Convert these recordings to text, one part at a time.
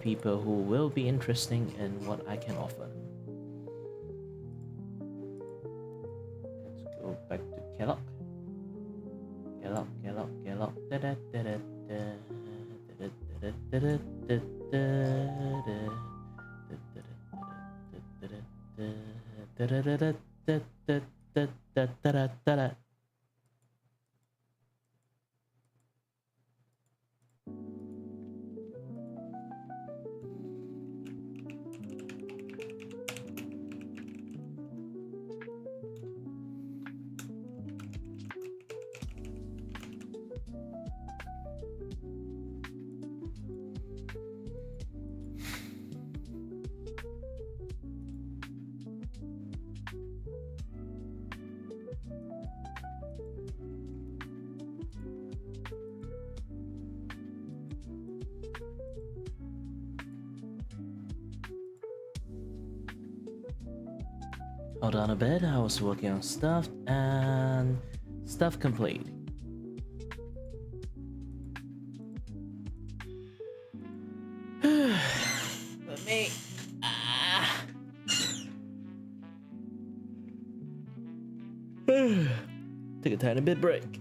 people who will be interesting in what I can offer. Let's go back to Kellogg. Kellogg. Hold on a bit, I was working on stuff and stuff complete. Let me take a tiny bit break.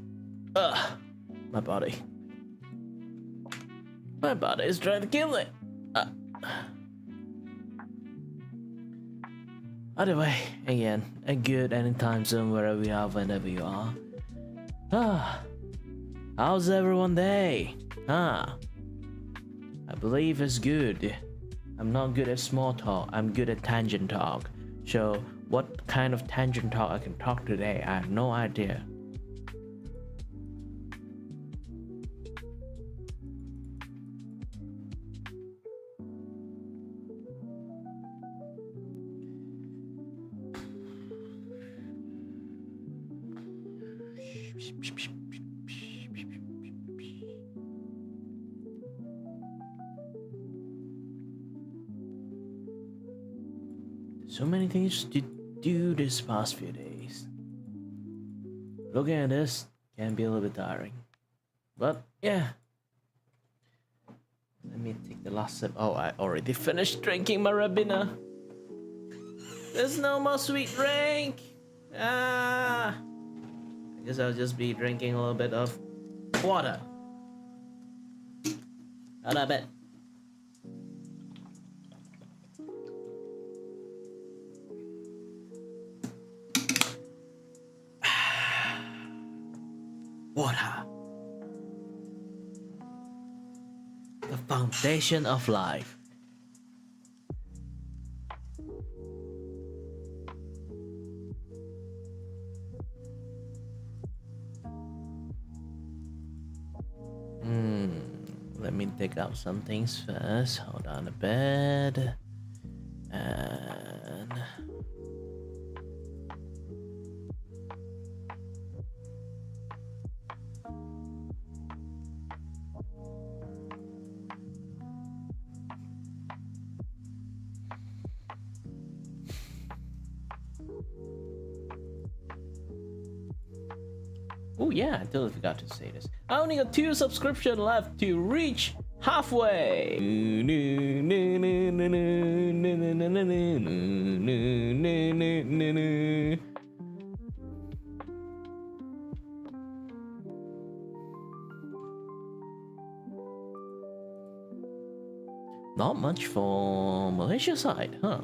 My body is trying to kill me. Either way, again, a good anytime zone wherever you are, whenever you are. How's everyone day? I believe it's good. I'm not good at small talk, I'm good at tangent talk. So what kind of tangent talk I can talk today, I have no idea. So many things to do this past few days. Looking at this can be a little bit tiring. But yeah. Let me take the last sip. Oh, I already finished drinking my Rabina. There's no more sweet drink. I guess I'll just be drinking a little bit of water. Not that bad. Water. The foundation of life. Let me dig up some things first. Hold on a bit. And oh yeah, I totally forgot to say this. I only got 2 subscriptions left to reach halfway. Not much for Malaysia side, huh?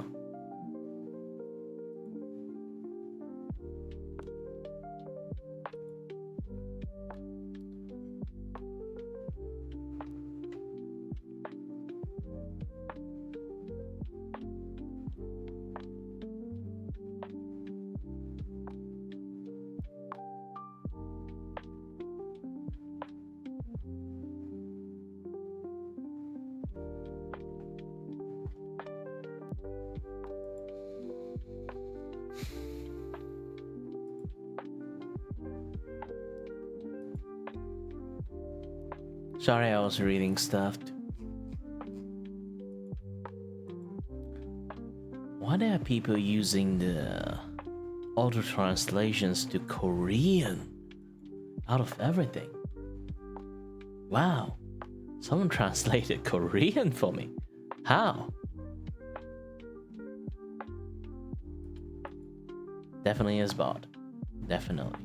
Sorry, I was reading stuff. Why are people using the auto translations to Korean out of everything? Wow, someone translated Korean for me. How? Definitely is bot. Definitely.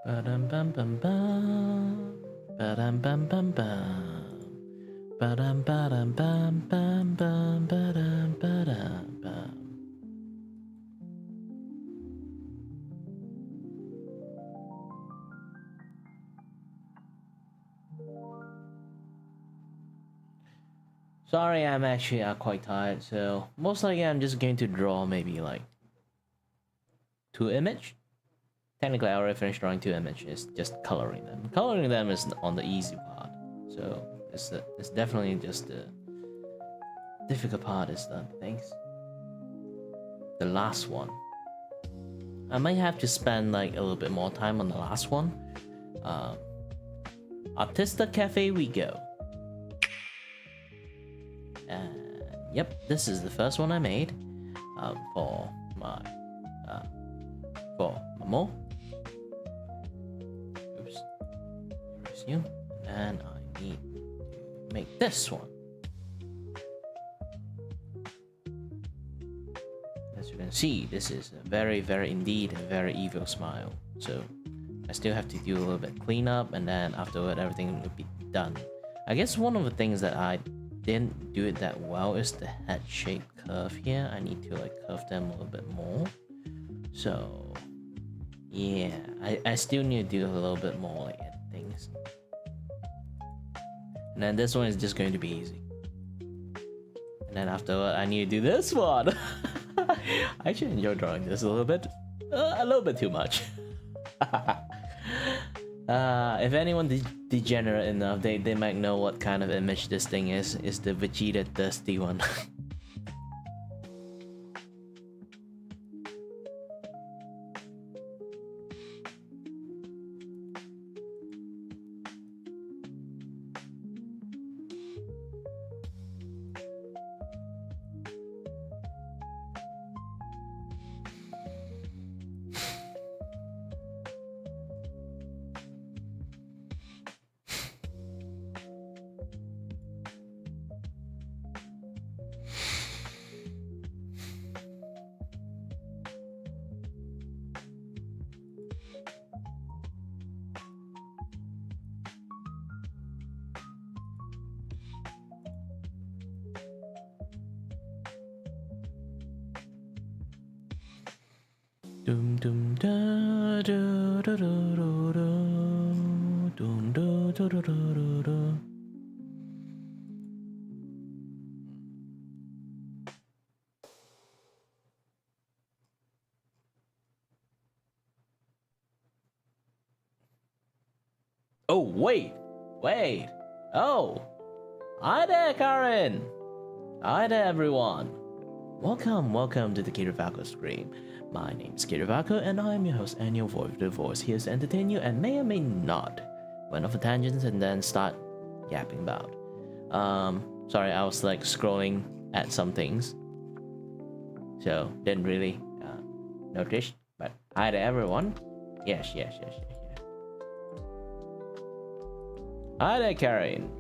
Ba-dum bum bum bum. Ba-dum bum bum bum. Ba-dum ba-dum bum bum bum ba-dum ba-dum bum. Sorry, I'm actually quite tired, so most likely I'm just going to draw maybe like 2 image. Technically, I already finished drawing 2 images, just coloring them. Coloring them is on the easy part, so it's definitely just the difficult part is the things. The last one. I might have to spend like a little bit more time on the last one. Artista Cafe we go. Yep, this is the first one I made for my Mo. Oops, here's you. And I need to make this one. As you can see, this is a very, very indeed a very evil smile. So I still have to do a little bit cleanup, and then afterward everything will be done. I guess one of the things that I didn't do it that well is the head shape curve here. I need to like curve them a little bit more. So yeah, I still need to do a little bit more like things. And then this one is just going to be easy. And then afterward I need to do this one. I actually enjoy drawing this a little bit too much. If anyone degenerate enough, they might know what kind of image this thing is. It's the Vegeta thirsty one. Dum dum da da da da da da dum da da da da da. Oh wait. Oh, hi there, Karen. Hi there, everyone. Welcome to the Kiray stream. My name is Kiray, and I am your host, Angel the Voice, here to entertain you and may or may not went off a tangent and then start yapping about. Sorry, I was like scrolling at some things, so didn't really notice. But hi to everyone. Yes. Hi there, Karen.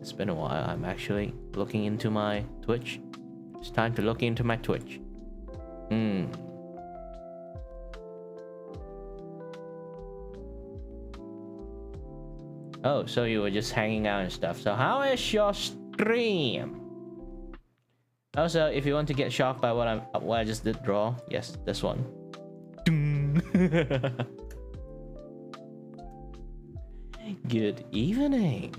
It's been a while. I'm actually looking into my Twitch. It's time to look into my Twitch. Oh, so you were just hanging out and stuff. So how is your stream? Also, if you want to get shocked by what I just did draw, yes, this one. Good evening.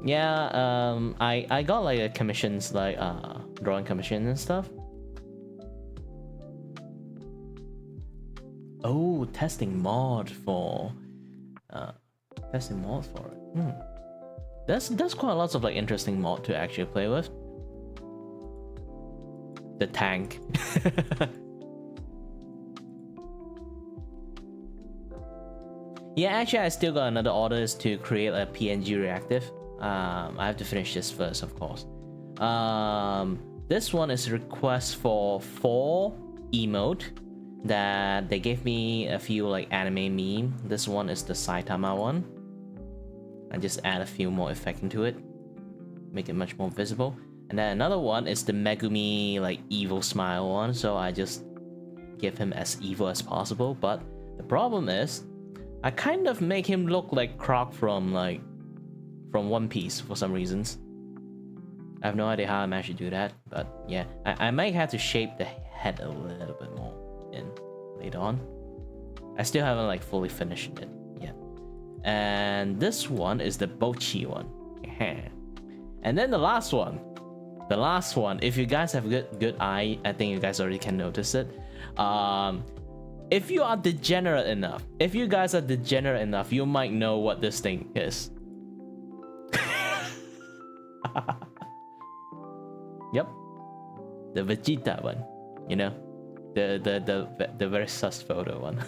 Yeah, I got like a commissions, like drawing commission and stuff. Oh, testing mod for it. There's quite lots of like interesting mod to actually play with. The tank. Yeah, actually I still got another orders to create a PNG reactive. I have to finish this first, of course. This one is a request for 4 emote that they gave me a few like anime meme. This one is the Saitama one. I just add a few more effect into it, make it much more visible. And then another one is the Megumi like evil smile one, so I just give him as evil as possible. But the problem is I kind of make him look like Croc from One Piece for some reasons. I have no idea how I managed to do that, but yeah, I might have to shape the head a little bit more in later on. I still haven't like fully finished it yet. And this one is the Bochi one. And then the last one, if you guys have good eye, I think you guys already can notice it. If you are degenerate enough, if you guys are degenerate enough, you might know what this thing is. Yep, the Vegeta one, you know, the very sus photo one.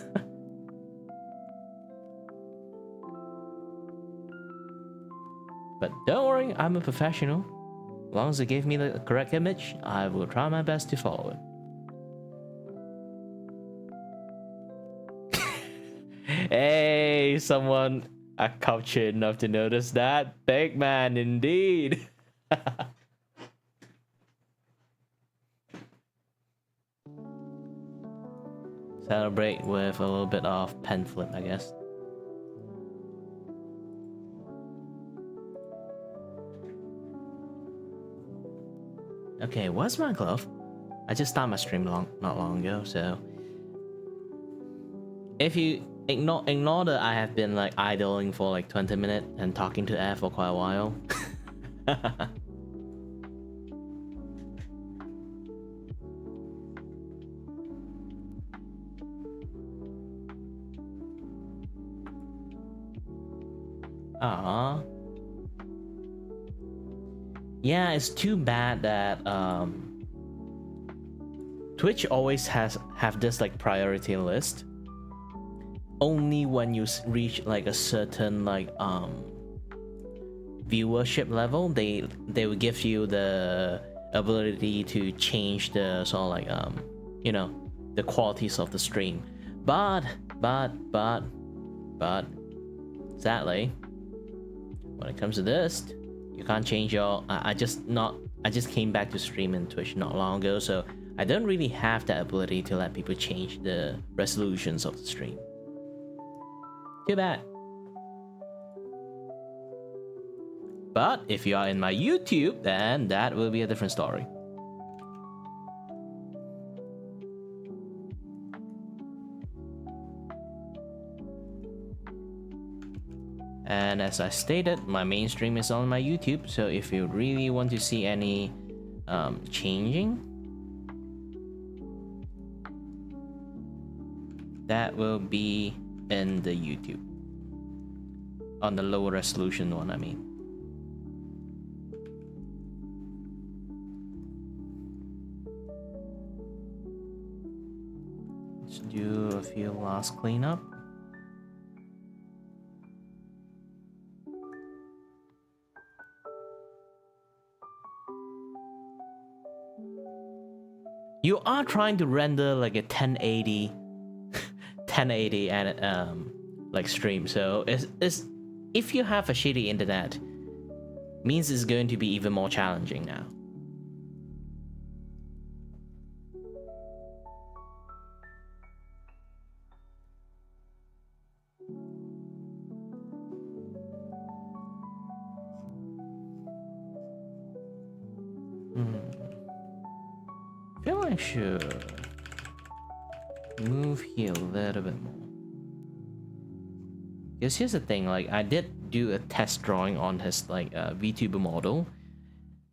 But don't worry, I'm a professional. As long as they gave me the correct image, I will try my best to follow it. Hey, someone are cultured enough to notice that. Big man, indeed. Celebrate with a little bit of pen flip, I guess. Okay, where's my glove? I just started my stream not long ago, so if you ignore that I have been like idling for like 20 minutes and talking to air for quite a while. Ah. Yeah, it's too bad that Twitch always have this like priority list. Only when you reach like a certain like viewership level, they will give you the ability to change the sort of like you know, the qualities of the stream. But sadly, when it comes to this, you can't change your. I just came back to stream in Twitch not long ago, so I don't really have that ability to let people change the resolutions of the stream. Too bad. But if you are in my YouTube, then that will be a different story. And as I stated, my main stream is on my YouTube, so if you really want to see any changing, that will be in the YouTube. On the lower resolution one, I mean. Let's do a few last cleanup. You are trying to render like a 1080 and like stream, so it's if you have a shitty internet, means it's going to be even more challenging now. Feel like should move here a little bit more. Because here's the thing, like I did do a test drawing on his like VTuber model.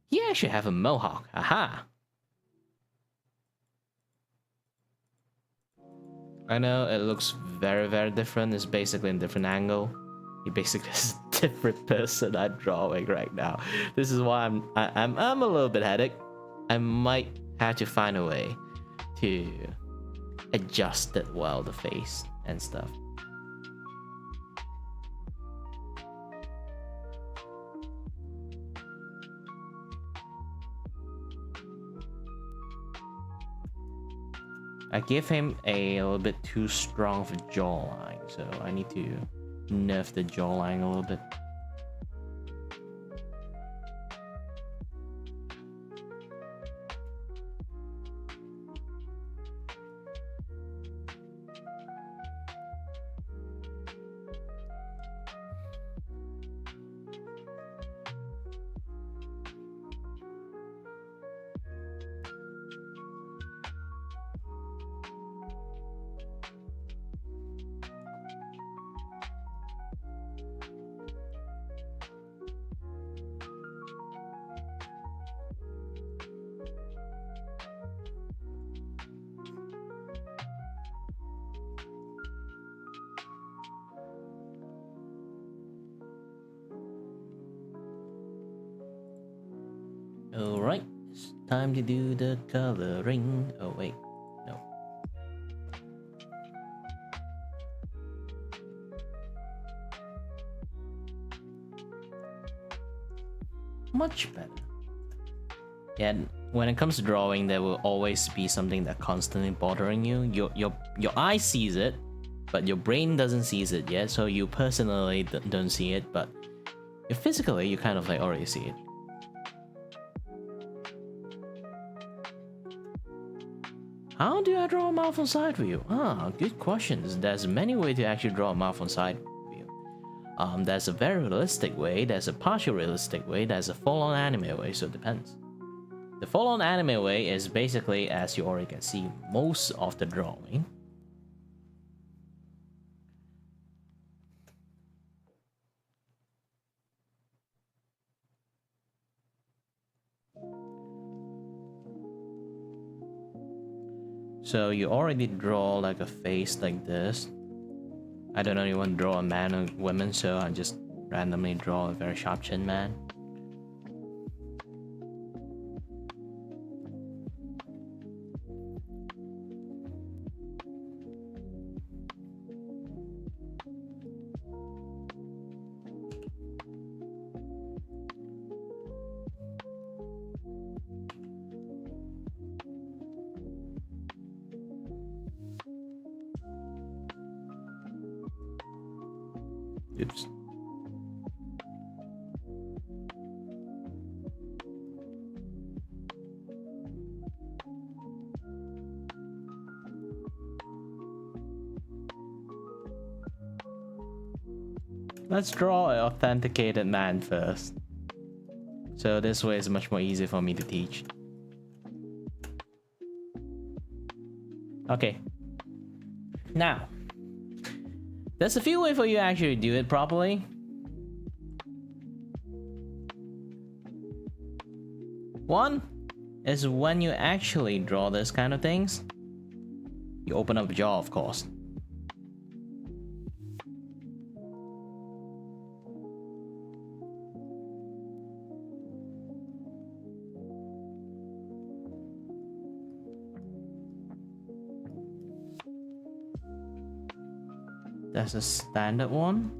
He actually have a mohawk. Aha! I know it looks very different. It's basically in a different angle. He basically is a different person I'm drawing right now. This is why I'm a little bit headache. I might have to find a way to adjust it well, the face and stuff. I give him a little bit too strong of a jawline, so I need to nerf the jawline a little bit. Alright, it's time to do the coloring. Oh wait, no. Much better. Yeah, when it comes to drawing, there will always be something that constantly bothering you. Your eye sees it, but your brain doesn't see it yet, so you personally don't see it, but physically you kind of like already see it. How do I draw a mouth on side view? Ah, good questions. There's many ways to actually draw a mouth on side view. There's a very realistic way, there's a partial realistic way, there's a full-on anime way, so it depends. The full-on anime way is basically, as you already can see, most of the drawing. So you already draw like a face like this. I don't really want to draw a man or woman, so I just randomly draw a very sharp chin man. Oops. Let's draw an authenticated man first. So this way is much more easy for me to teach. Okay. Now, there's a few ways for you to actually do it properly. One is when you actually draw this kind of things, you open up a jaw, of course. That's a standard one.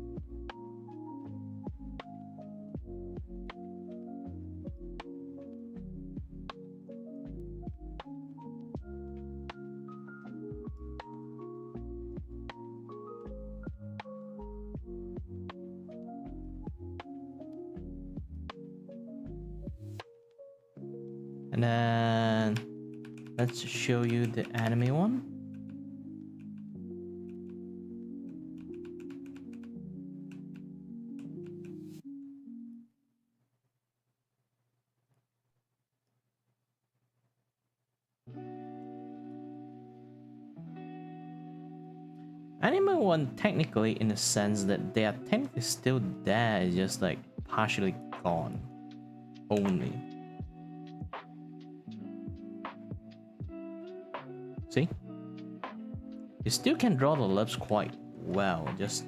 And then let's show you the anime one. Anime one, technically, in the sense that they are technically still there, it's just like partially gone. Only. See? You still can draw the lips quite well, just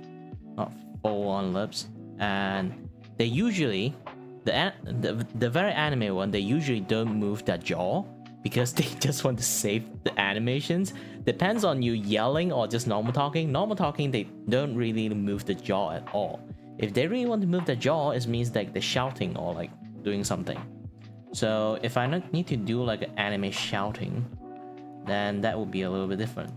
not full on lips. And they usually, the very anime one, they usually don't move their jaw because they just want to save the animations. Depends on you yelling or just normal talking. Normal talking, they don't really move the jaw at all. If they really want to move the jaw, it means like they're shouting or like doing something. So if I need to do like an anime shouting, then that would be a little bit different.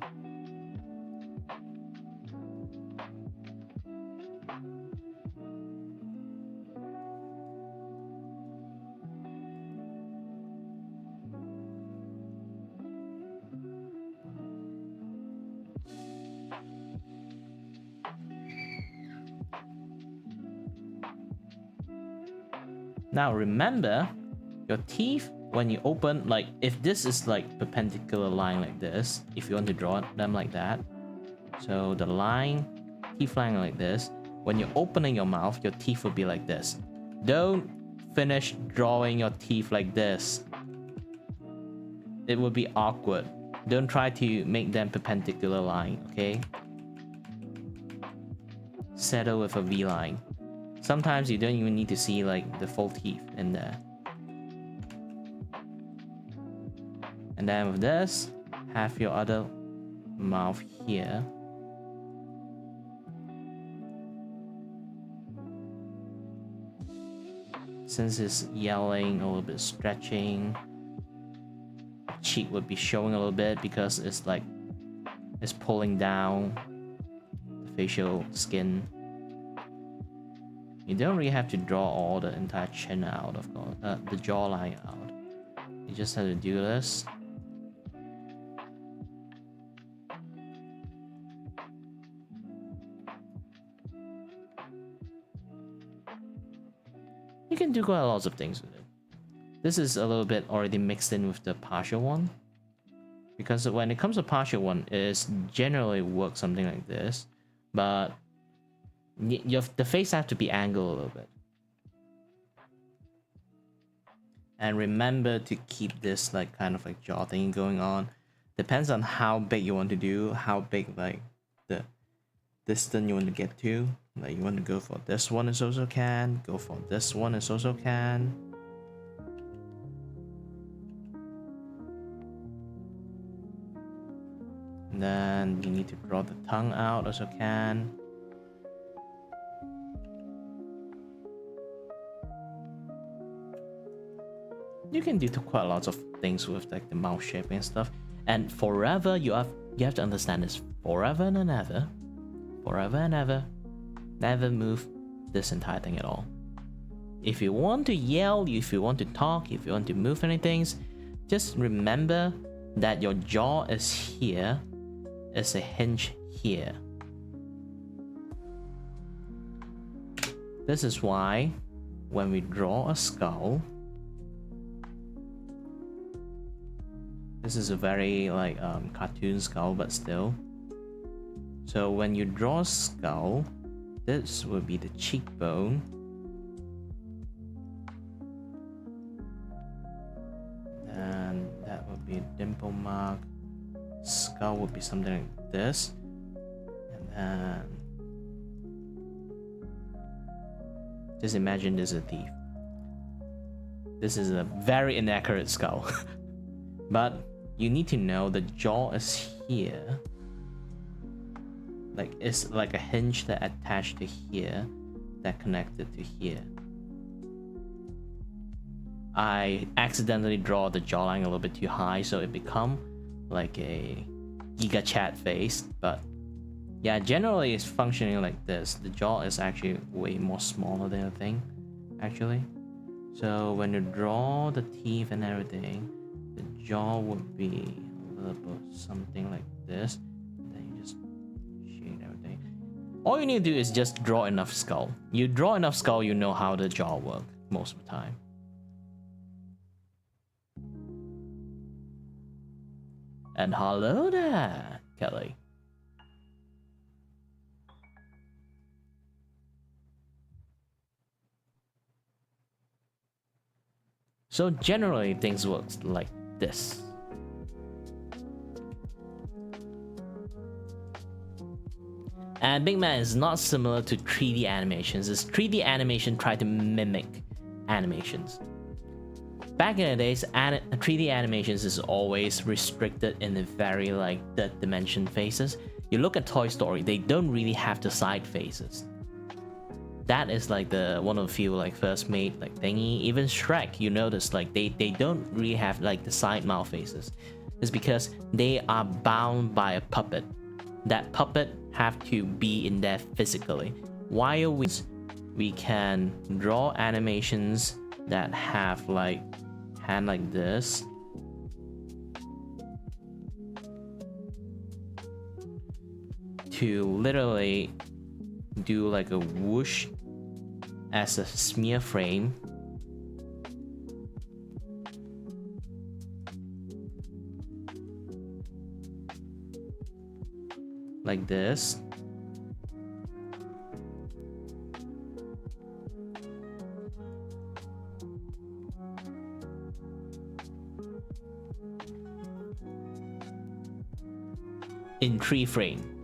Now remember, your teeth, when you open, like if this is like perpendicular line like this, if you want to draw them like that, so the line, teeth line like this, when you're opening your mouth, your teeth will be like this. Don't finish drawing your teeth like this. It will be awkward. Don't try to make them perpendicular line, okay? Settle with a V line. Sometimes you don't even need to see like the full teeth in there. And then with this, have your other mouth here. Since it's yelling, a little bit stretching, cheek would be showing a little bit because it's like it's pulling down the facial skin. You don't really have to draw all the entire chin out, of course, the jawline out. You just have to do this. You can do quite lots of things with it. This is a little bit already mixed in with the partial one, because when it comes to partial one, it generally works something like this, but the face have to be angled a little bit. And remember to keep this like kind of like jaw thing going on. Depends on how big you want to do, how big like the distance you want to get to. Like you want to go for this one is also can, go for this one is also can. And then you need to draw the tongue out also can. You can do quite lots of things with like the mouth shape and stuff. And forever, you have to understand this. Forever and ever, never move this entire thing at all. If you want to yell, if you want to talk, if you want to move anything, just remember that your jaw is here, is a hinge here. This is why when we draw a skull, this is a very like cartoon skull, but still. So when you draw a skull, this will be the cheekbone. And that would be a dimple mark. Skull would be something like this. And then just imagine this is a teeth. This is a very inaccurate skull. But you need to know the jaw is here. Like it's like a hinge that attached to here, that connected to here. I accidentally draw the jawline a little bit too high, so it become like a Giga Chat face. But yeah, generally it's functioning like this. The jaw is actually way more smaller than the thing, actually. So when you draw the teeth and everything, the jaw would be a little bit something like this. And then you just shade everything. All you need to do is just draw enough skull. You draw enough skull, you know how the jaw works most of the time. And hello there, Kelly. So generally things work like this. And Big Man is not similar to 3D animations, as 3D animation try to mimic animations. Back in the days, 3D animations is always restricted in the very like third dimension faces. You look at Toy Story, they don't really have the side faces. That is like the one of the few like first made like thingy. Even Shrek, you notice like they don't really have like the side mouth faces. It's because they are bound by a puppet. That puppet have to be in there physically. While we can draw animations that have like hand like this, to literally do like a whoosh as a smear frame. Like this. In 3 frame.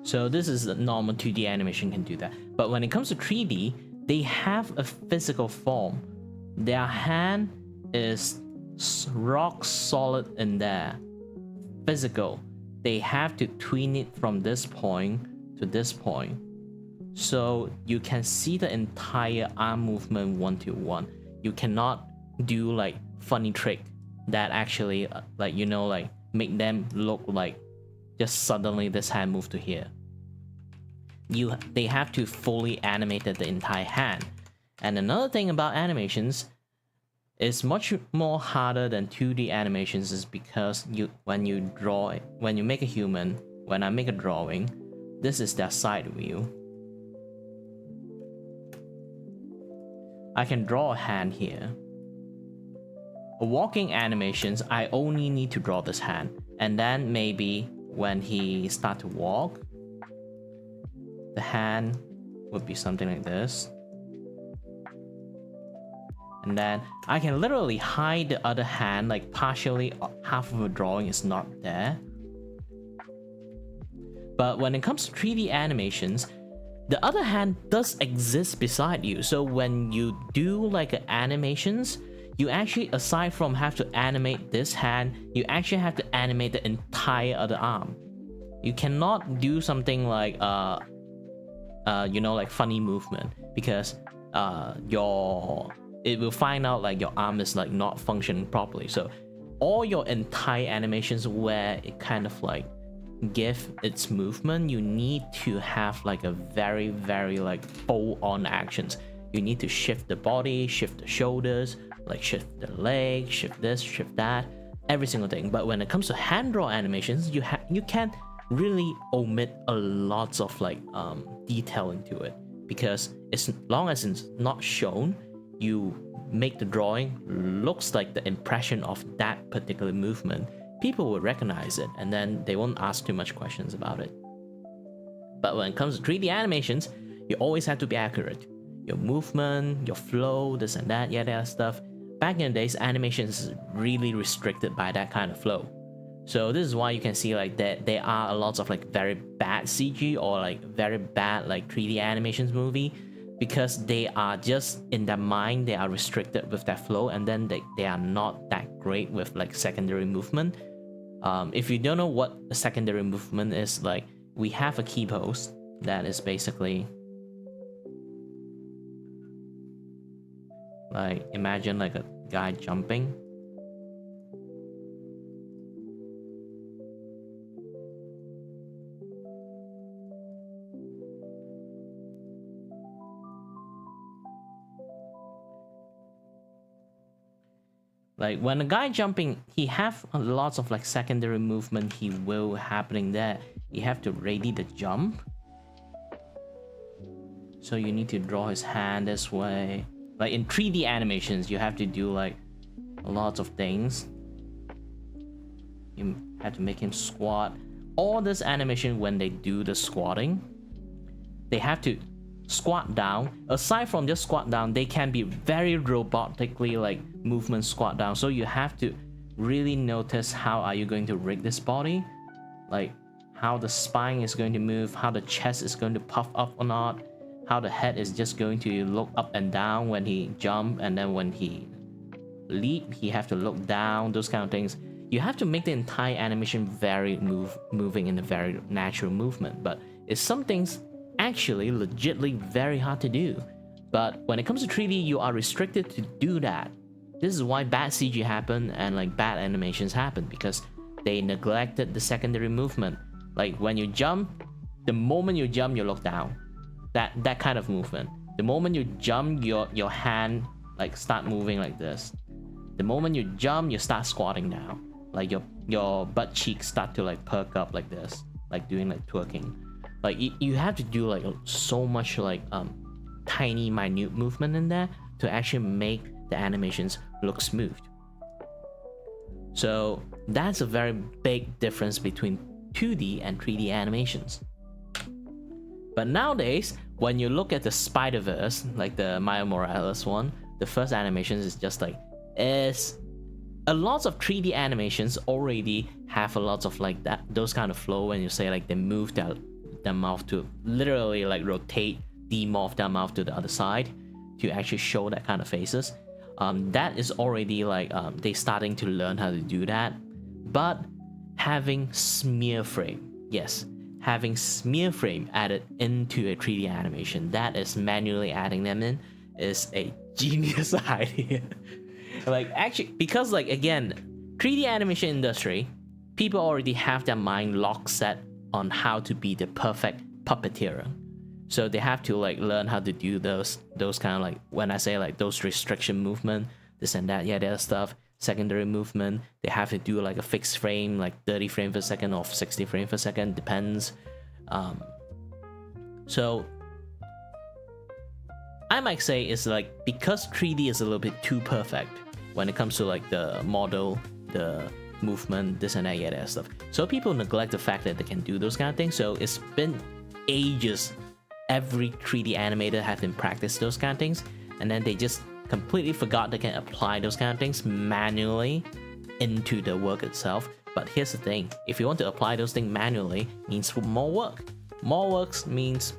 So this is the normal 2D animation can do that. But when it comes to 3D, they have a physical form. Their hand is rock solid in there. Physical. They have to tween it from this point to this point. So you can see the entire arm movement 1-to-1. You cannot do like funny trick that actually like, you know, like make them look like just suddenly this hand moved to here. They have to fully animate the entire hand. And another thing about animations is much more harder than 2D animations is because when you make a human, when I make a drawing, this is their side view. I can draw a hand here. For walking animations, I only need to draw this hand, and then maybe when he start to walk, the hand would be something like this. And then I can literally hide the other hand, like partially half of a drawing is not there. But when it comes to 3D animations, the other hand does exist beside you. So when you do like animations, you actually, aside from have to animate this hand, you actually have to animate the entire other arm. You cannot do something like you know, like funny movement, because it will find out like your arm is like not functioning properly. So all your entire animations where it kind of like give its movement, you need to have like a very like full on actions. You need to shift the body, shift the shoulders, like shift the legs, shift this, shift that, every single thing. But when it comes to hand draw animations, you can really omit a lot of like detail into it, because as long as it's not shown, you make the drawing looks like the impression of that particular movement. People will recognize it, and then they won't ask too much questions about it. But when it comes to 3D animations, you always have to be accurate. Your movement, your flow, this and that, that stuff. Back in the days, animations is really restricted by that kind of flow. So this is why you can see like that there are a lot of like very bad CG or like very bad like 3D animations movie, because they are just in their mind, they are restricted with that flow, and then they are not that great with like secondary movement. If you don't know what a secondary movement is, like we have a key pose that is basically like, imagine like a guy jumping. Like when a guy jumping, he have lots of like secondary movement he will happening there. You have to ready the jump. So you need to draw his hand this way. Like in 3D animations, you have to do like a lot of things. You have to make him squat. All this animation, when they do the squatting, they have to squat down. Aside from just squat down, they can be very robotically like movement squat down. So you have to really notice how are you going to rig this body, like how the spine is going to move, how the chest is going to puff up or not, how the head is just going to look up and down when he jump, and then when he leap he have to look down. Those kind of things. You have to make the entire animation very moving in a very natural movement, but it's some things actually legitly very hard to do. But when it comes to 3D, you are restricted to do that. This is why bad CG happen and like bad animations happen, because they neglected the secondary movement. Like when you jump, the moment you jump you look down, that kind of movement. The moment you jump, your hand like start moving like this. The moment you jump, you start squatting down, like your butt cheeks start to like perk up like this, like doing like twerking. Like you have to do like so much like tiny minute movement in there to actually make the animations look smooth. So that's a very big difference between 2D and 3D animations. But nowadays, when you look at the Spider-Verse, like the Miles Morales one, the first animations is just like, is a lot of 3D animations already have a lot of like that, those kind of flow when you say like they move their mouth to literally like rotate, demorph their mouth to the other side to actually show that kind of faces. That is already like they starting to learn how to do that. But having smear frame, yes, having smear frame added into a 3D animation, that is manually adding them in, is a genius idea. Like actually, because like again, 3D animation industry, people already have their mind locked set on how to be the perfect puppeteer. So they have to like learn how to do those kind of like, when I say like those restriction movement, this and that, yeah, that stuff, secondary movement, they have to do like a fixed frame, like 30 frames per second or 60 frames per second, depends. So I might say it's like, because 3D is a little bit too perfect when it comes to like the model, the movement, this and that, yeah, that stuff. So people neglect the fact that they can do those kind of things. So it's been ages. Every 3D animator have been practice those kind of things, and then they just completely forgot they can apply those kind of things manually into the work itself. But here's the thing, if you want to apply those things manually, means more work. More works means,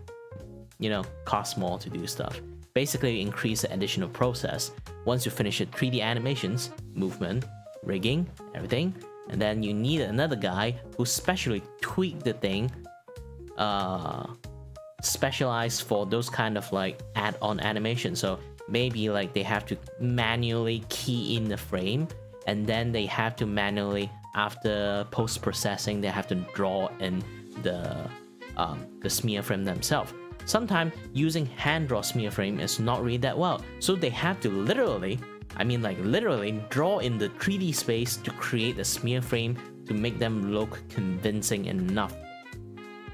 you know, cost more to do stuff. Basically increase the additional process. Once you finish the 3D animations, movement, rigging, everything, and then you need another guy who specially tweak the thing, specialized for those kind of like add-on animation. So maybe like they have to manually key in the frame, and then they have to manually, after post-processing, they have to draw in the smear frame themselves. Sometimes using hand draw smear frame is not really that well, so they have to literally, I mean like literally, draw in the 3D space to create a smear frame to make them look convincing enough.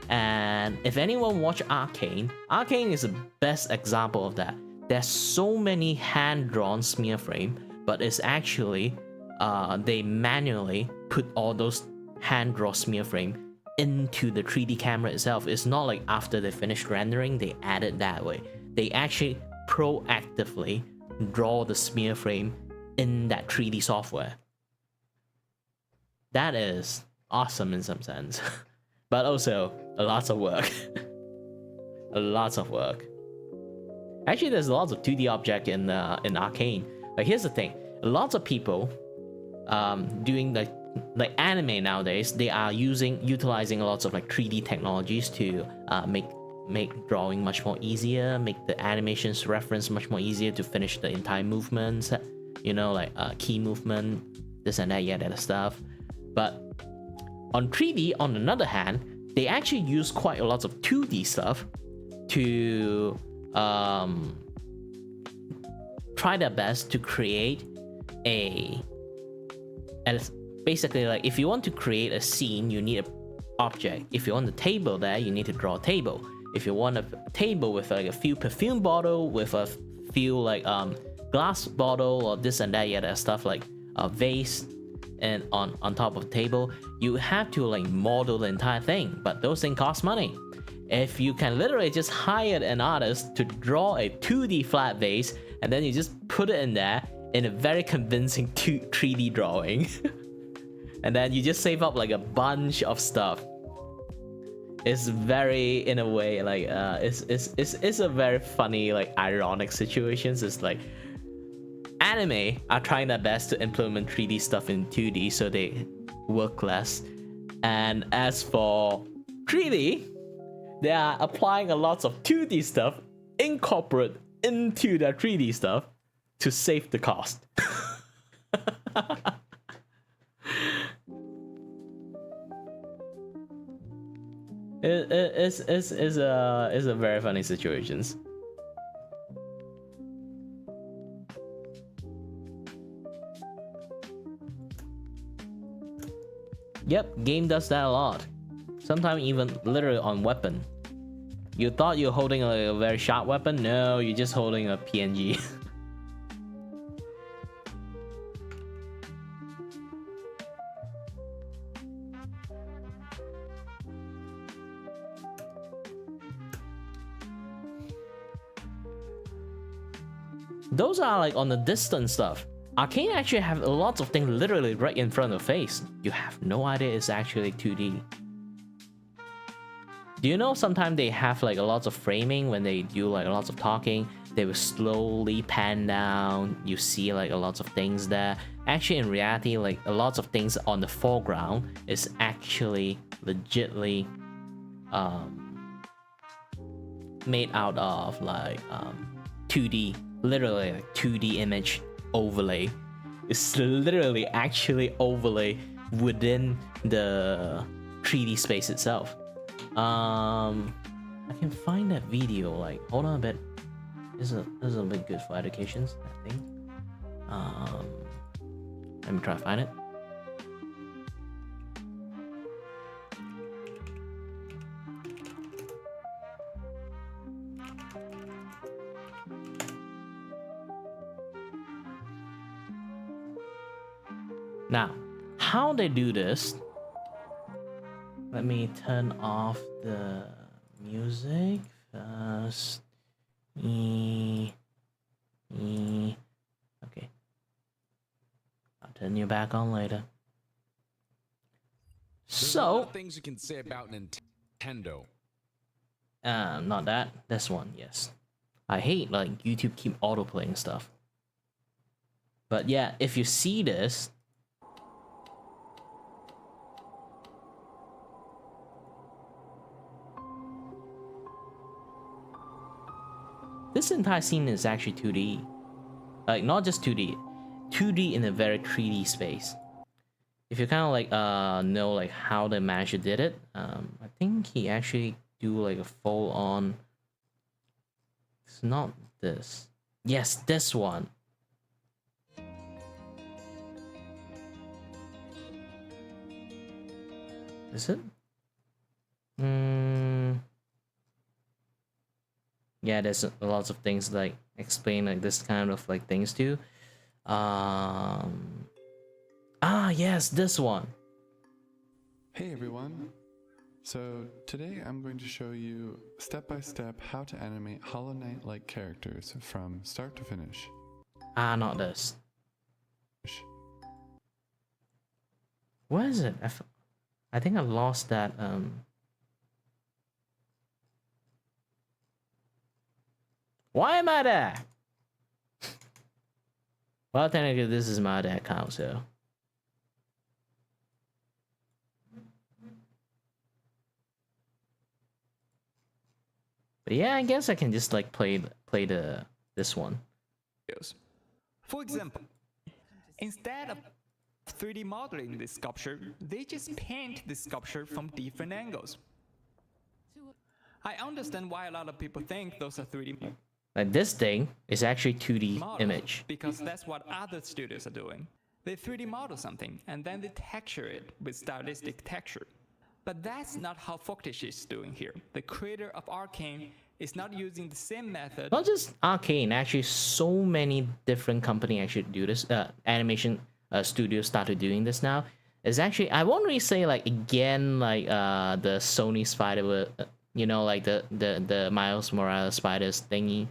And if anyone watch Arcane, Arcane is the best example of that. There's so many hand-drawn smear frame, but it's actually they manually put all those hand-drawn smear frame into the 3D camera itself. It's not like after they finished rendering, they add it that way. They actually proactively draw the smear frame in that 3D software. That is awesome in some sense. But also a lot of work. A lot of work. Actually, there's lots of 2D object in Arcane. Like here's the thing, lots of people doing like anime nowadays, they are utilizing lots of like 3D technologies to make drawing much more easier, make the animations reference much more easier to finish the entire movements, you know, like key movement, this and that, yeah, that stuff. But on 3D, on the other hand, they actually use quite a lot of 2D stuff to try their best to create basically like, if you want to create a scene, you need an object. If you want a table there, you need to draw a table. If you want a table with like a few perfume bottle, with a few like glass bottle or this and that, yeah, that stuff, like a vase, and on top of the table, you have to like model the entire thing, but those things cost money. if you can literally just hire an artist to draw a 2D flat base, and then you just put it in there in a very convincing 3D drawing, and then you just save up like a bunch of stuff. It's very, in a way, like it's a very funny, like, ironic situations. It's like anime are trying their best to implement 3D stuff in 2D so they work less, and as for 3D, they are applying a lot of 2D stuff incorporate into their 3D stuff to save the cost. It's a very funny situations. Yep, game does that a lot. Sometimes even literally on weapon. You thought you're holding a very sharp weapon? No, you're just holding a PNG. Those are like on the distance stuff. Arcane actually have lots of things literally right in front of the face. You have no idea it's actually 2D. Do you know sometimes they have like a lot of framing when they do like lots of talking? They will slowly pan down. You see like a lot of things there. Actually, in reality, like a lot of things on the foreground is actually legitly made out of like 2D, literally like 2D image overlay. It's literally actually overlay within the 3D space itself. I can find that video, like, hold on a bit. This is a bit good for educations, I think. Let me try to find it. Now, how they do this? Let me turn off the music first. Okay. I'll turn you back on later. There's a lot of things you can say about Nintendo. Not that. This one, yes. I hate like YouTube keep autoplaying stuff. But yeah, if you see this, this entire scene is actually 2D. Like, not just 2D. 2D in a very 3D space. If you kind of like know like how the manager did it, I think he actually do like a full on. It's not this. Yes, this one. Is it? Yeah, there's lots of things like explain like this kind of like things too. Yes, this one. Hey everyone. So today I'm going to show you step by step how to animate Hollow Knight like characters from start to finish. Not this. What is it? I think I lost that Why am I there? Well, technically this is my other account, so. But yeah, I guess I can just like play this one. For example, instead of 3D modeling this sculpture, they just paint this sculpture from different angles. I understand why a lot of people think those are 3D Like this thing is actually 2D models, image. because that's what other studios are doing. They 3D model something and then they texture it with stylistic texture. But that's not how Folktish is doing here. The creator of Arcane is not using the same method. Not just Arcane, actually so many different companies actually do this. Animation studios started doing this now. It's actually, I won't really say like again like the Sony you know, like the Miles Morales spiders thingy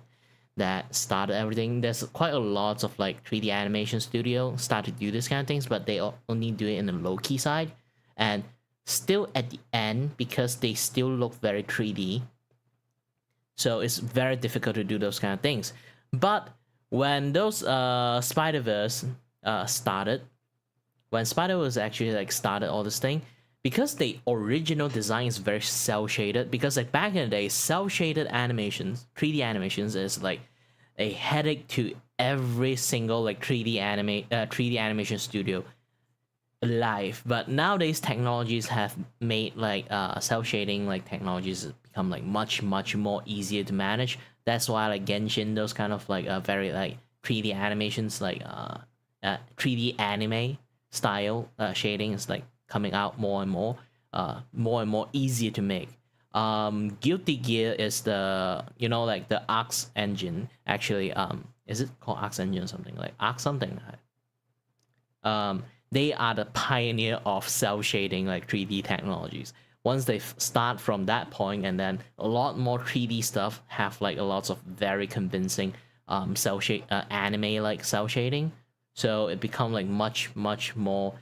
that started everything. There's quite a lot of like 3D animation studio start to do this kind of things, but they only do it in the low-key side, and still at the end, because they still look very 3D, so it's very difficult to do those kind of things. But when those Spider-Verse started, when Spider-Verse actually like started all this thing, because the original design is very cell shaded, because like back in the day, cell shaded animations, 3D animations is like a headache to every single like 3D animation studio alive. But nowadays technologies have made like cell shading like technologies become like much more easier to manage. That's why like Genshin, those kind of like very like 3D animations, like 3D anime style shading is like coming out more and more easier to make. Guilty Gear is the, you know, like the Arcs engine. Actually, is it called Arcs engine or something, like Arc something? They are the pioneer of cell shading like 3D technologies. Once they start from that point, and then a lot more 3D stuff have like a lot of very convincing cell shade anime like cell shading. So it become like much more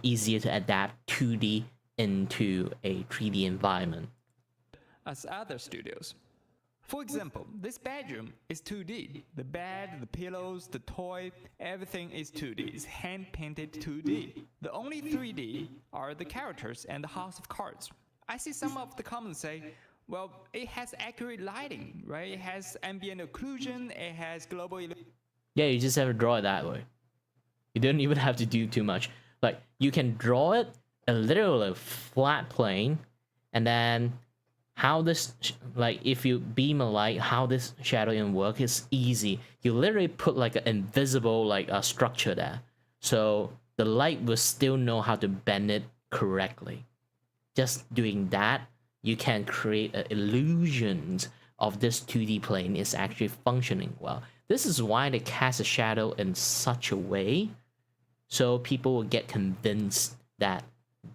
easier to adapt 2D into a 3D environment as other studios. For example, this bedroom is 2D. The bed, the pillows, the toy, everything is 2D. It's hand-painted 2D. The only 3D are the characters and the house of cards. I see some of the comments say, well, it has accurate lighting, right? It has ambient occlusion, it has global illumination. Yeah, you just have to draw it that way. You don't even have to do too much. Like, you can draw it a literally flat plane, and then how this, like, if you beam a light, how this shadowing work is easy. You literally put like an invisible like a structure there, so the light will still know how to bend it correctly. Just doing that, you can create illusions of this 2D plane is actually functioning well. This is why they cast a shadow in such a way, so people will get convinced that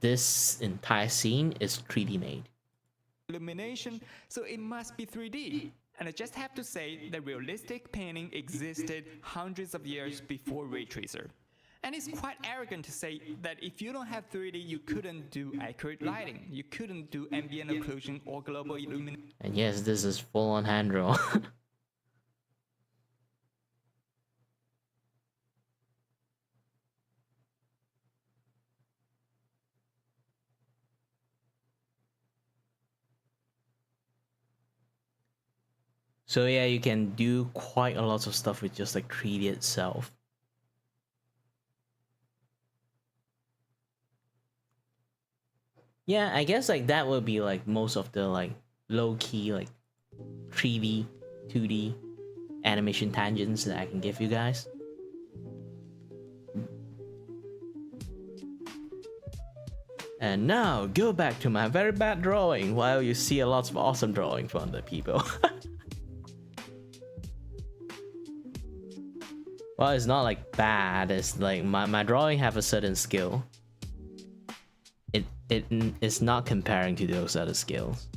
this entire scene is 3D made. Illumination, so it must be 3D. And I just have to say that realistic painting existed hundreds of years before ray tracer. And it's quite arrogant to say that if you don't have 3D, you couldn't do accurate lighting, you couldn't do ambient occlusion or global illumination. And yes, this is full-on hand draw. So yeah, you can do quite a lot of stuff with just like 3D itself. Yeah, I guess like that would be like most of the like low-key like 3D, 2D animation tangents that I can give you guys. And now go back to my very bad drawing while you see a lot of awesome drawing from the people. Well, it's not like bad, it's like my drawing have a certain skill. It is not comparing to those other skills.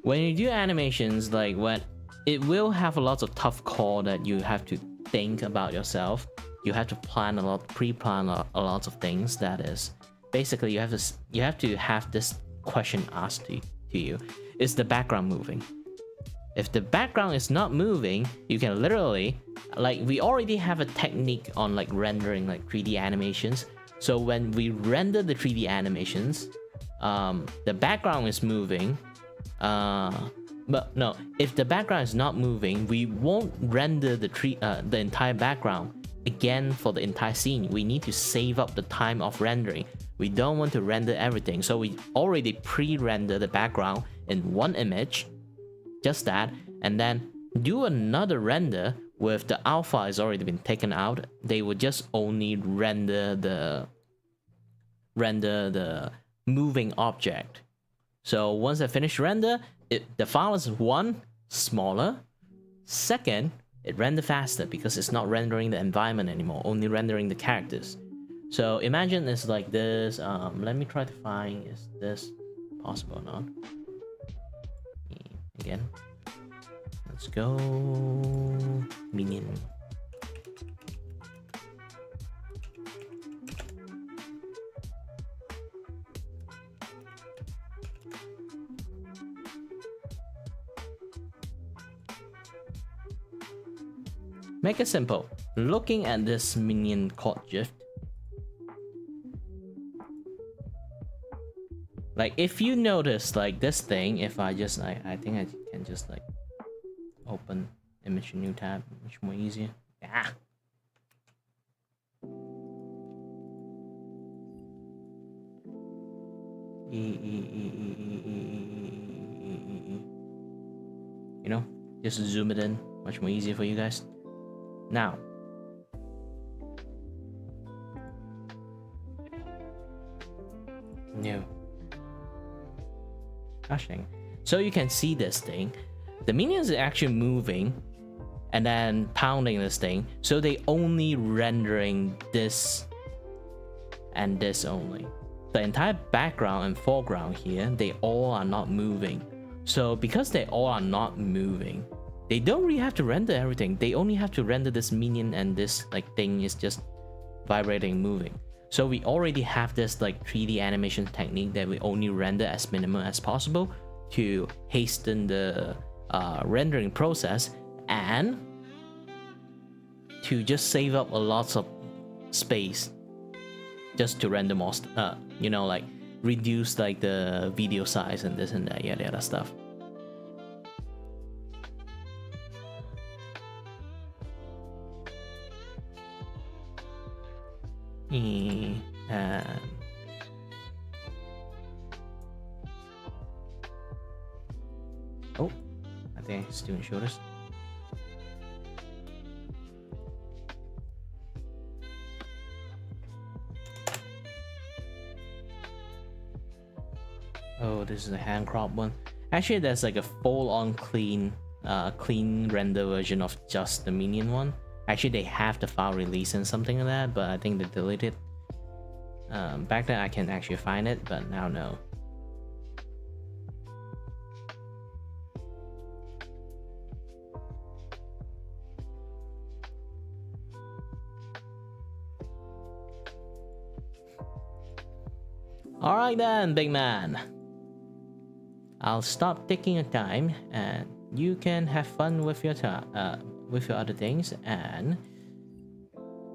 When you do animations, like when it will have a lot of tough call that you have to think about yourself. You have to plan a lot, pre-plan a lot of things. That is, basically you have to have this question asked to you: is the background moving? If the background is not moving, you can literally, like, we already have a technique on like rendering like 3D animations. So when we render the 3D animations, the background is moving. But no, if the background is not moving, we won't render the entire background again for the entire scene. We need to save up the time of rendering. We don't want to render everything, so we already pre-render the background in one image, just that, and then do another render with the alpha has already been taken out, they would just only render the moving object. So once I finish render, the file is one, smaller. Second, it render faster because it's not rendering the environment anymore, only rendering the characters. So imagine it's like this. Let me try to find, is this possible or not? Again, let's go minion. Make it simple. Looking at this minion called GIF, like if you notice like this thing, if I just I think I can just like open image new tab, much more easier. Yeah. You know, just zoom it in, much more easier for you guys. Now, new. Gosh dang. So you can see this thing. The minions are actually moving and then pounding this thing. So they only rendering this and this only. The entire background and foreground here, they all are not moving. So because they all are not moving, they don't really have to render everything. They only have to render this minion, and this like thing is just vibrating, moving. So we already have this like 3D animation technique that we only render as minimal as possible to hasten the rendering process and to just save up a lot of space just to render more, you know, like reduce like the video size and this and that, yeah, the other stuff. And oh, I think I still show this. Oh, this is a hand crop one. Actually, there's like a full-on clean render version of just the minion one. Actually, they have the file release and something like that, but I think they deleted. Back then I can actually find it, but now no. Alright then, big man. I'll stop taking your time and you can have fun with your other things, and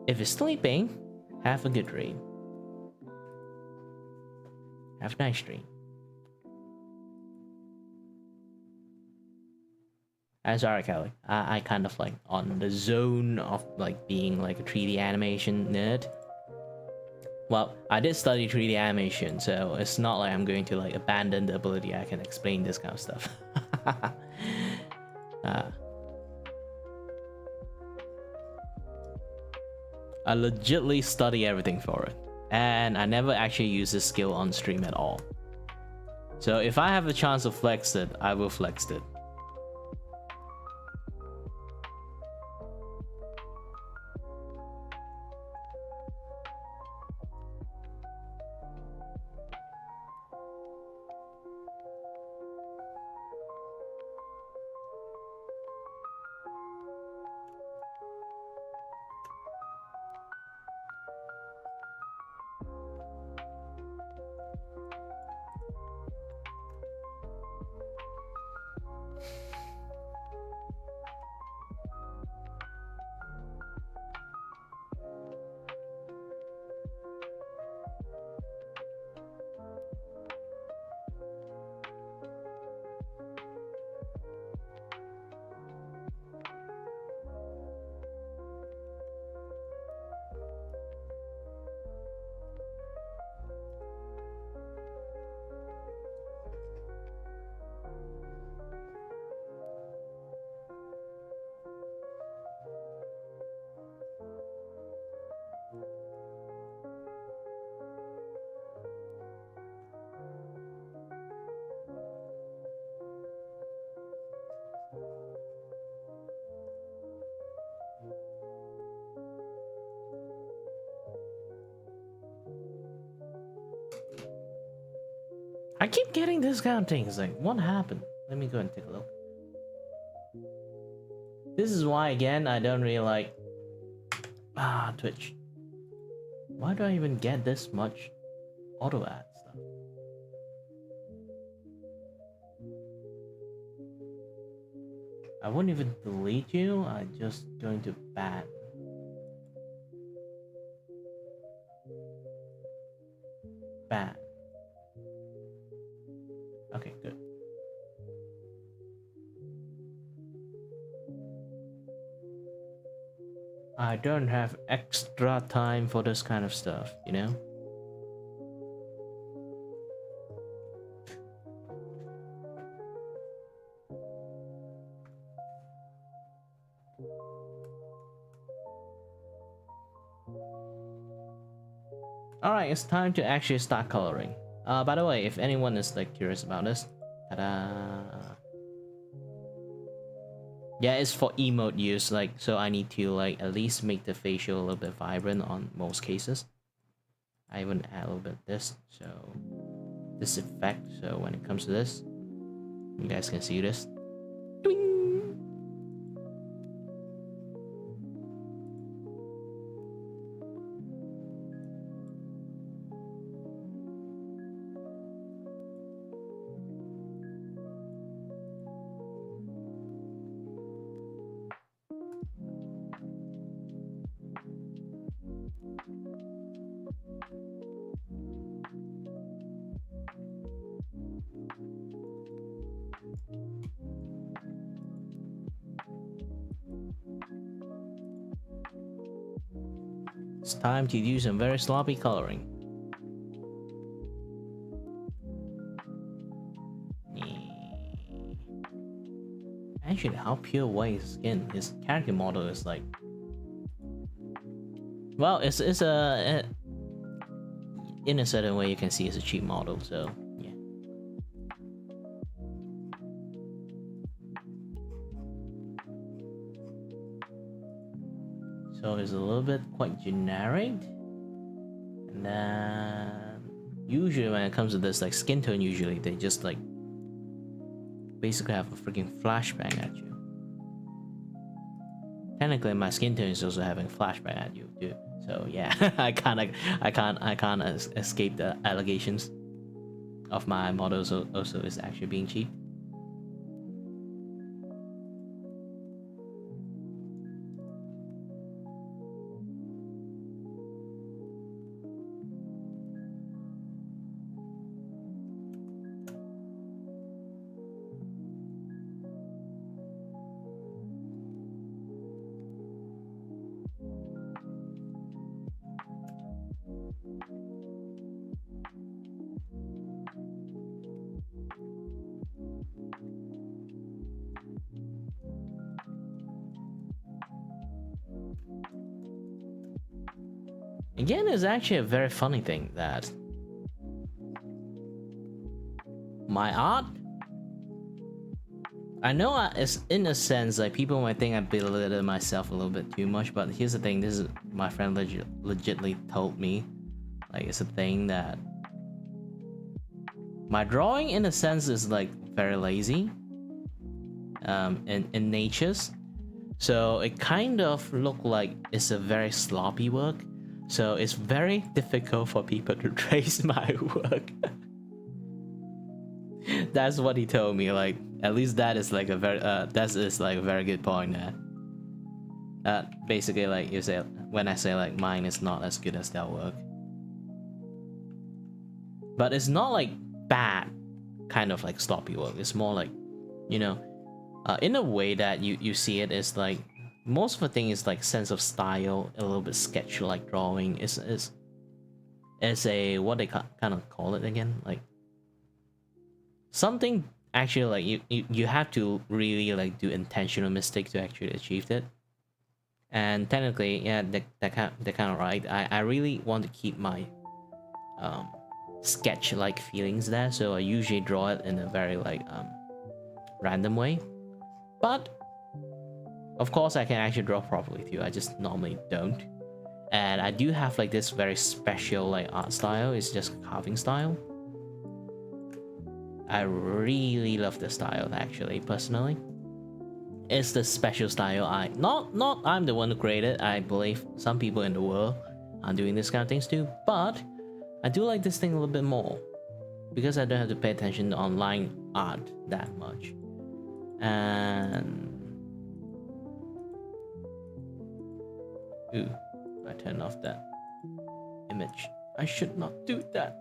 if you're sleeping, have a good dream. Have a nice dream. Sorry, Kelly. I kind of like on the zone of like being like a 3D animation nerd. Well, I did study 3D animation, so it's not like I'm going to like abandon the ability I can explain this kind of stuff. I legitly study everything for it, and I never actually use this skill on stream at all. So if I have a chance to flex it, I will flex it. I keep getting this kind of things. Like, what happened? Let me go and take a look. This is why, again, I don't really like Twitch. Why do I even get this much auto ad stuff? I won't even delete you. I'm just going to ban. Ban. Okay, good. I don't have extra time for this kind of stuff, you know? Alright, it's time to actually start coloring. By the way, if anyone is like curious about this, ta-da! Yeah, it's for emote use, like, so I need to like at least make the facial a little bit vibrant on most cases. I even add a little bit of this, so this effect, so when it comes to this, you guys can see this. Doing! It's time to do some very sloppy coloring. Actually, how pure white his skin, his character model is like. Well, it's a in a certain way you can see it's a cheap model, so yeah. So it's a little bit quite generic, and then usually when it comes to this like skin tone, usually they just like basically have a freaking flashbang at you. Technically, my skin tone is also having flashbang at you too. So yeah, I can't escape the allegations of my models also is actually being cheap. Again, it's actually a very funny thing that my art, I know it's in a sense like people might think I belittled myself a little bit too much, but here's the thing, this is my friend legitly told me, like it's a thing that my drawing in a sense is like very lazy in natures, so it kind of look like it's a very sloppy work. So it's very difficult for people to trace my work. That's what he told me. Like, at least that is like a very like a very good point. Basically, like you say, when I say like mine is not as good as their work, but it's not like bad, kind of like sloppy work. It's more like, you know, in a way that you see it is like. Most of the thing is like sense of style, a little bit sketch like drawing. Is a what they kind of call it again, like something actually like you have to really like do intentional mistake to actually achieve it. And technically, yeah, they're kind of right. I really want to keep my sketch like feelings there, so I usually draw it in a very like random way, but. Of course, I can actually draw properly too. I just normally don't. And I do have like this very special like art style. It's just carving style. I really love the style actually, personally. It's the special style not I'm the one who created. I believe some people in the world are doing this kind of things too, but I do like this thing a little bit more because I don't have to pay attention to online art that much. And ooh, I turned off that image. I should not do that.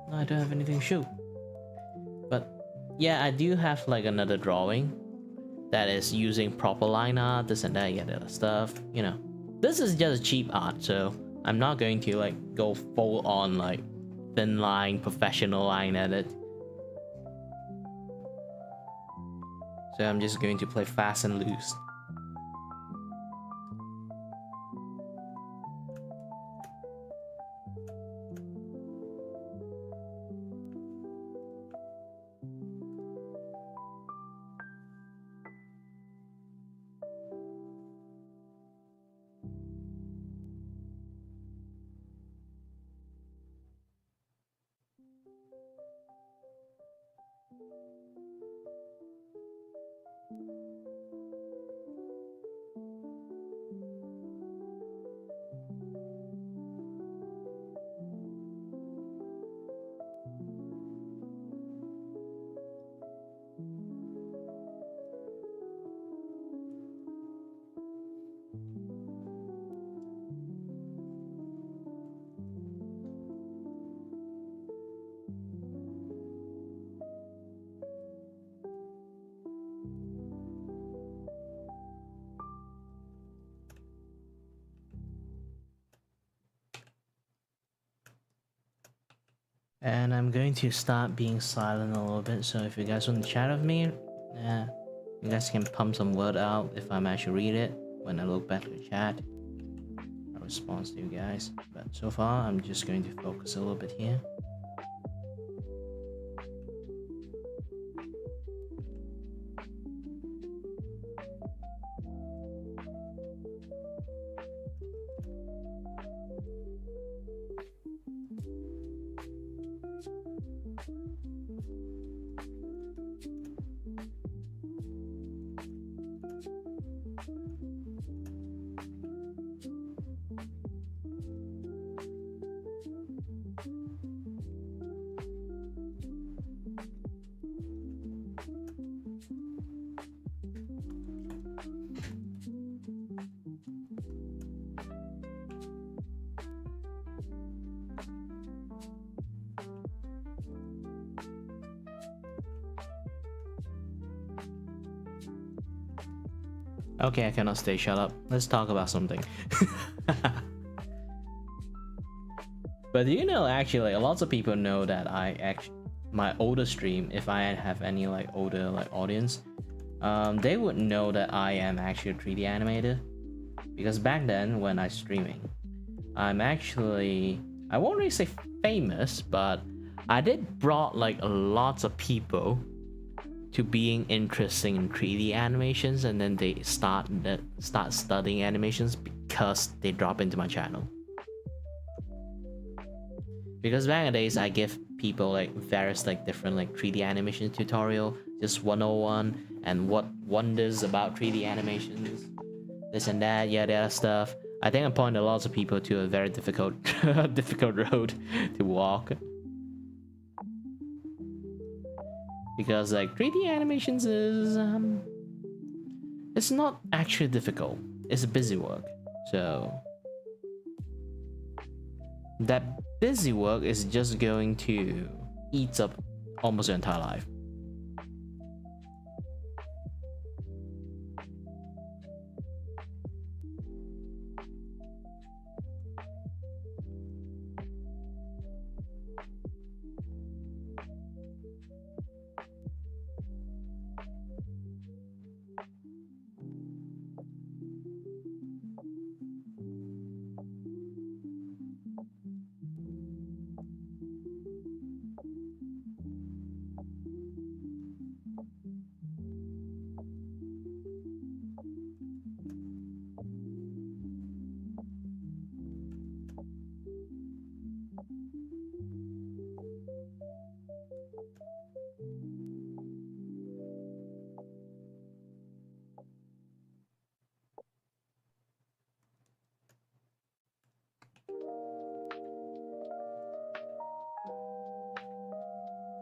No, I don't have anything to show. But yeah, I do have like another drawing that is using proper line art, this and that, yeah, that stuff. You know, this is just cheap art, so I'm not going to like go full on like thin line, professional line edit. So I'm just going to play fast and loose. And I'm going to start being silent a little bit, so if you guys want to chat with me, you guys can pump some word out if I'm actually read it. When I look back to the chat, I respond to you guys. But so far, I'm just going to focus a little bit here. Okay, I cannot stay shut up. Let's talk about something. But you know, actually, lots of people know that my older stream, if I have any like older like audience, they would know that I am actually a 3D animator. Because back then when I streaming, I'm actually, I won't really say famous, but I did brought like lots of people to being interested in 3D animations, and then they start studying animations because they drop into my channel. Because back in the days, I give people like various like different like 3D animation tutorial, just 101, and what wonders about 3D animations, this and that, yada yada stuff. I think I pointed lots of people to a very difficult difficult road to walk. Because like 3D animations is it's not actually difficult. It's a busy work. So that busy work is just going to eat up almost your entire life.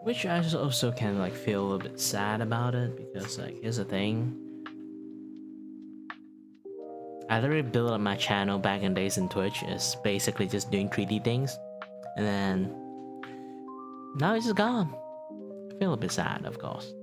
Which I just also kind of like feel a little bit sad about it, because like here's the thing. I literally built up my channel back in days in Twitch is basically just doing 3D things, and then now it's just gone. I feel a bit sad, of course.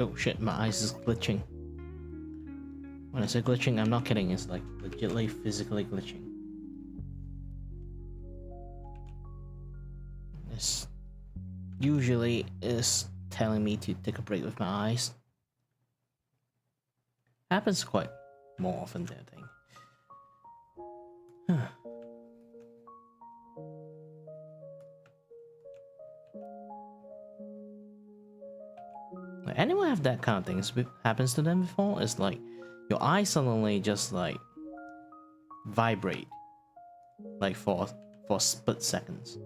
Oh shit, my eyes is glitching. When I say glitching, I'm not kidding, it's like legitly physically glitching. This usually is telling me to take a break with my eyes. Happens quite more often than I think. Like, anyone have that kind of thing happens to them before? It's like your eyes suddenly just like vibrate, like for split seconds.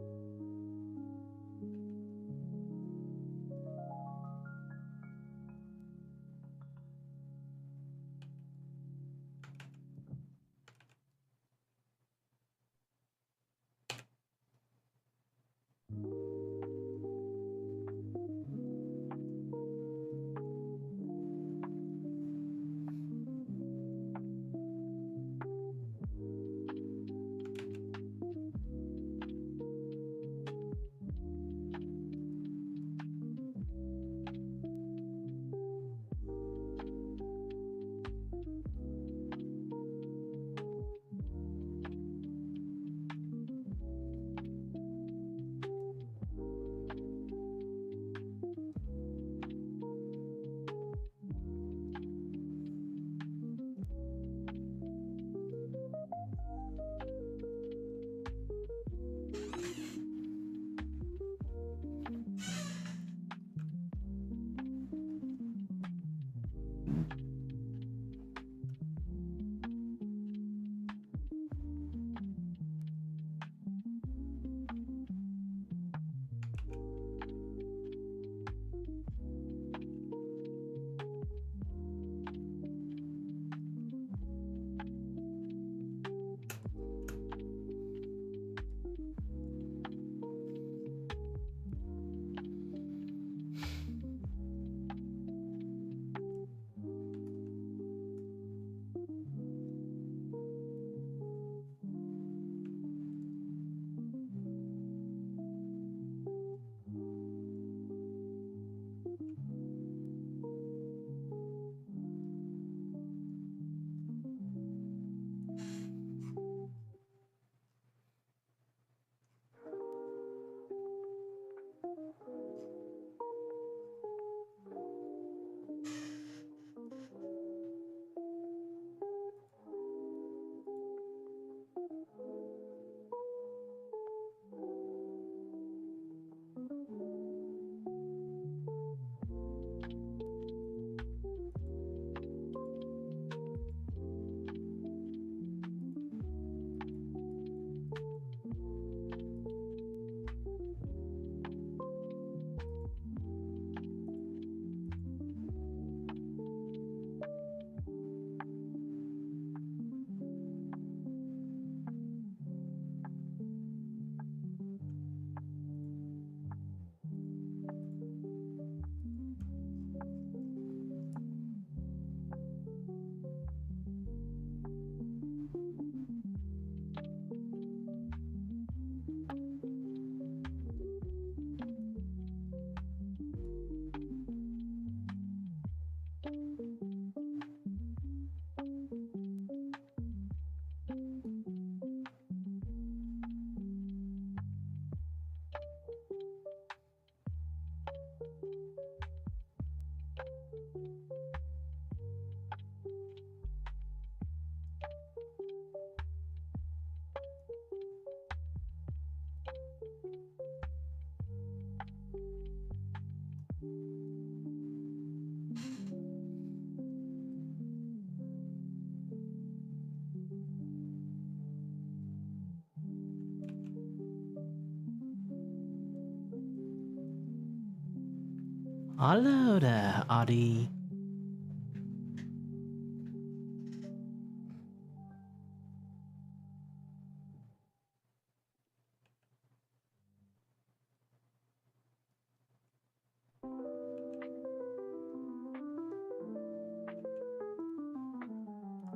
Hello there, Addy.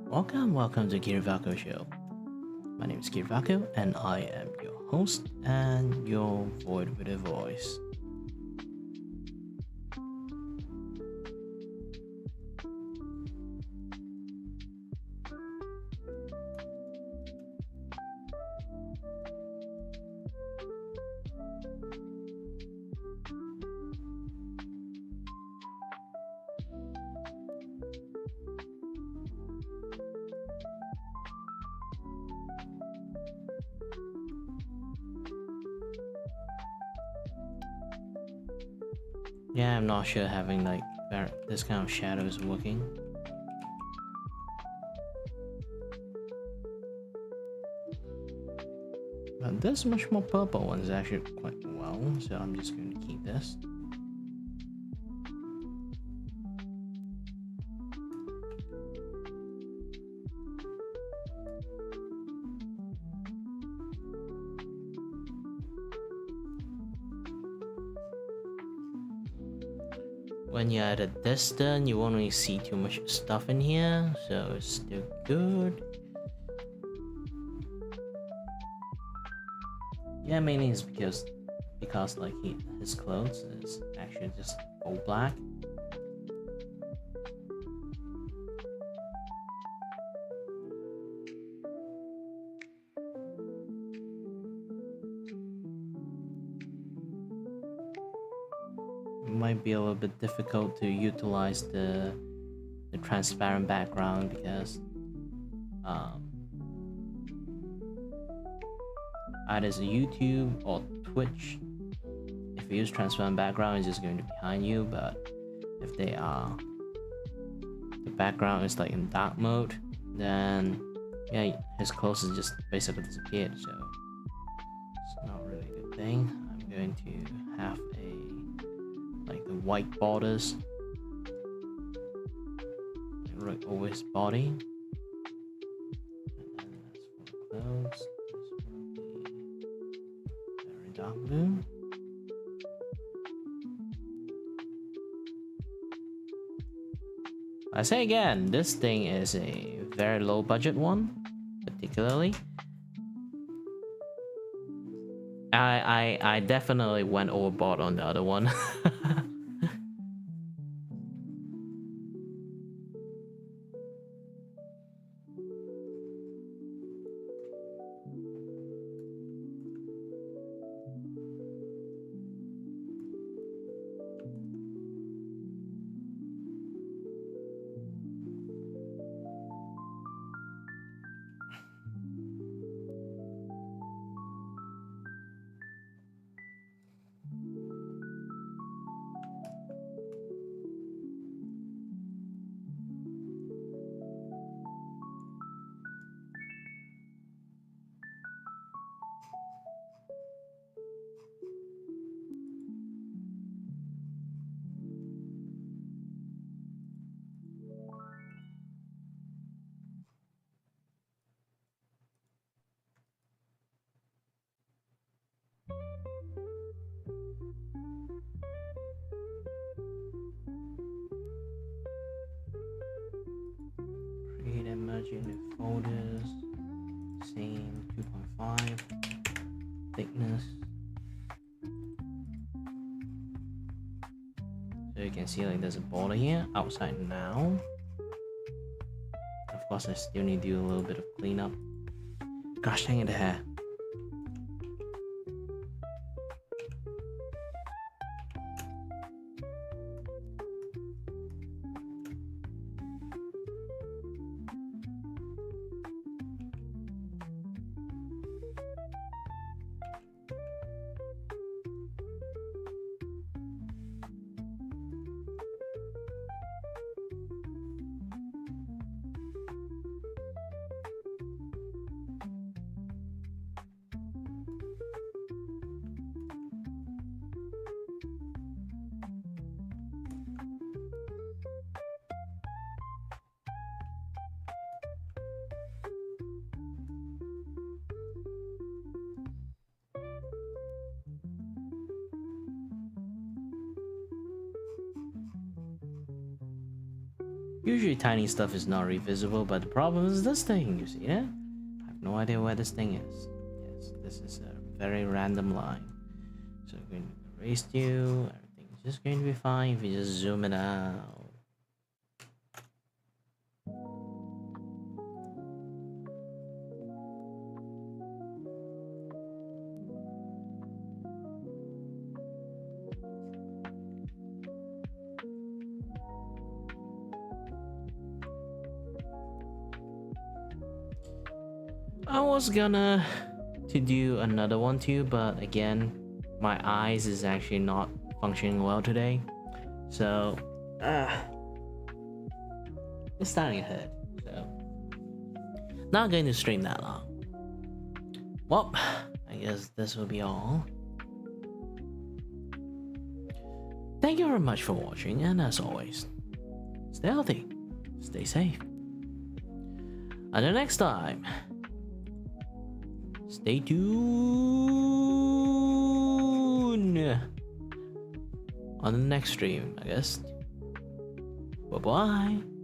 Welcome to Kirivako Show. My name is Kirivako and I am your host and your void with a voice. Yeah, I'm not sure having like this kind of shadow is working. But this much more purple one is actually quite well, so I'm just going to keep this. When you're at a distance, you won't really see too much stuff in here, so it's still good. Yeah, mainly it's because like his clothes is actually just all black. It might be a little bit difficult to utilize the transparent background because either it's YouTube or Twitch. If you use transparent background, it's just going to be behind you. But if they are, the background is like in dark mode, then yeah, his clothes is just basically disappeared. So it's not really a good thing. I'm going to have like the white borders right over his body. And then that's for the clothes. Dark blue. I say again, this thing is a very low budget one, particularly. I definitely went overboard on the other one. Create emerging new folders. Same 2.5 thickness. So you can see like there's a border here outside now. Of course, I still need to do a little bit of cleanup. Gosh dang it, the hair. Usually tiny stuff is not really visible, but the problem is this thing, you see that? I have no idea where this thing is. Yes, this is a very random line. So we're going to erase you, everything's just going to be fine if you just zoom it out. I was gonna to do another one too, but again, my eyes is actually not functioning well today. So, it's starting to hurt. So, not going to stream that long. Well, I guess this will be all. Thank you very much for watching, and as always, stay healthy, stay safe. Until next time, stay tuned on the next stream, I guess. Bye bye.